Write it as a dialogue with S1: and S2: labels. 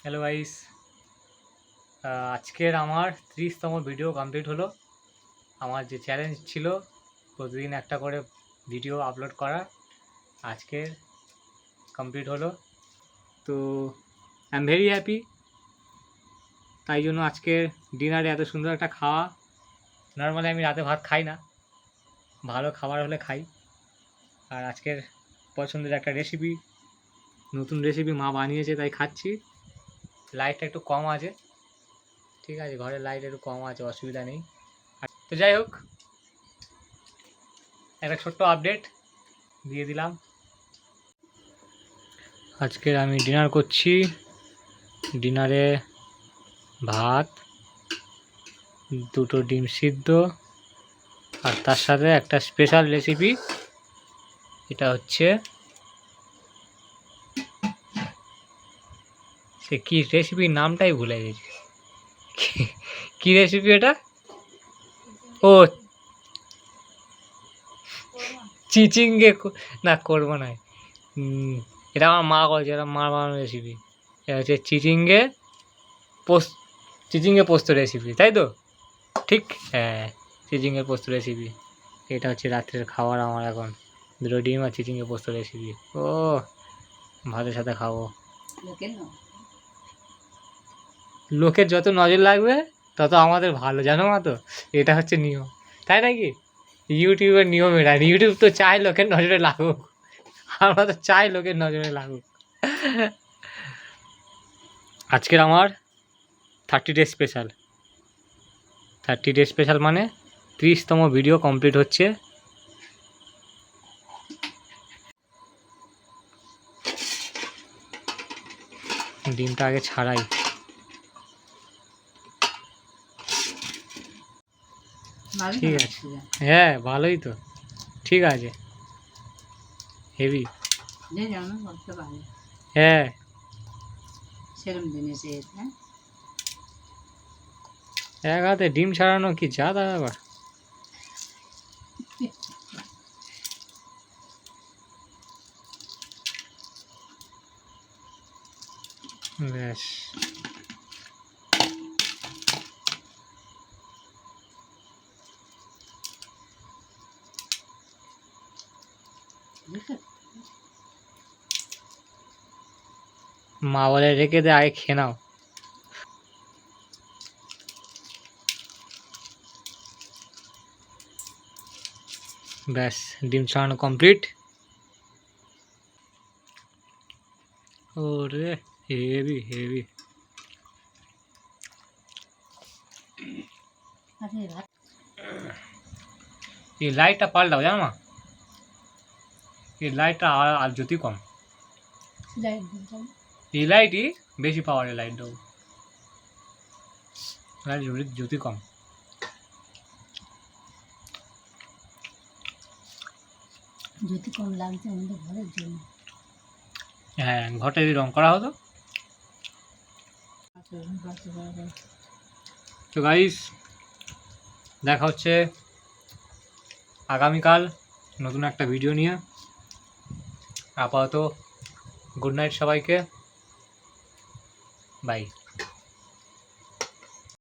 S1: Hello guys, আজকের আমার 30তম video complete হলো। আমার যে চ্যালেঞ্জ ছিল প্রতিদিন একটা করে ভিডিও আপলোড করা, আজকে কমপ্লিট হলো। তো আই এম ভেরি হ্যাপি। তাই জন্য আজকের ডিনারে এত সুন্দর একটা খাওয়া। নর্মালি আমি রাতে ভাত খাই না, ভালো খাবার হলে খাই। আর আজকের পছন্দের একটা রেসিপি, নতুন রেসিপি মা বানিয়েছে তাই খাচ্ছি। লাইটটা একটু কম আছে, ঠিক আছে, ঘরের লাইট একটু কম আছে, অসুবিধা নেই। তো যাই হোক, একটা ছোট্ট আপডেট দিয়ে দিলাম। আজকের আমি ডিনার করছি। ডিনারে ভাত, দুটো ডিম সিদ্ধ, আর তার সাথে একটা স্পেশাল রেসিপি। এটা হচ্ছে সে কি রেসিপির নামটাই ভুলে গেছি। কি রেসিপি এটা? ও, চিচিঙ্গে না, করবো না। এটা আমার মা করেছে, এটা মার বানানো রেসিপি। এটা হচ্ছে চিচিঙ্গে পোস্ত রেসিপি, তাই তো? ঠিক, হ্যাঁ, চিচিঙ্গে পোস্ত রেসিপি। এটা হচ্ছে রাত্রের খাবার আমার এখন, দুটো ডিম আর চিচিঙ্গে পোস্ত রেসিপি। ও, ভাতের সাথে খাবো। লোকের যত নজর লাগবে তত আমাদের ভালো, জানো মা? তো এটা হচ্ছে নিয়ম, তাই নাকি? ইউটিউবের নিয়ম এটা। ইউটিউব তো চায় লোকের নজরে লাগুক, আমরা তো চাই লোকের নজরে লাগুক। আজকের আমার 30 ডে স্পেশাল। 30 ডে স্পেশাল মানে 30তম ভিডিও কমপ্লিট হচ্ছে। ডিমটা আগে ছাড়াই। ঠিক আছে, হ্যাঁ, ভালোই তো, ঠিক আছে, হেভি। হ্যাঁ, এক হাতে ডিম ছাড়ানো কি জাদা ব্যাপার। ব্যাস, মা বলে রেখে দে, আগে খেয়ে নাও। ব্যাস, ডিম ছাড়ানো কমপ্লিট। ওরে হেভি হেভি। এই লাইটটা পাল্টাও, জানো না, এই লাইটটা আর জ্যোতি কম। এই লাইটই বেশি পাওয়ারের লাইট দেবো, লাইট জ্যোতি কম।
S2: জ্যোতি কম লাগছে আমাদের ঘরের জন্য।
S1: হ্যাঁ, ঘরটা যদি রং করা হতো। তো গাইস, দেখা হচ্ছে আগামীকাল নতুন একটা ভিডিও নিয়ে। আপাতত গুড নাইট সবাইকে, বাই।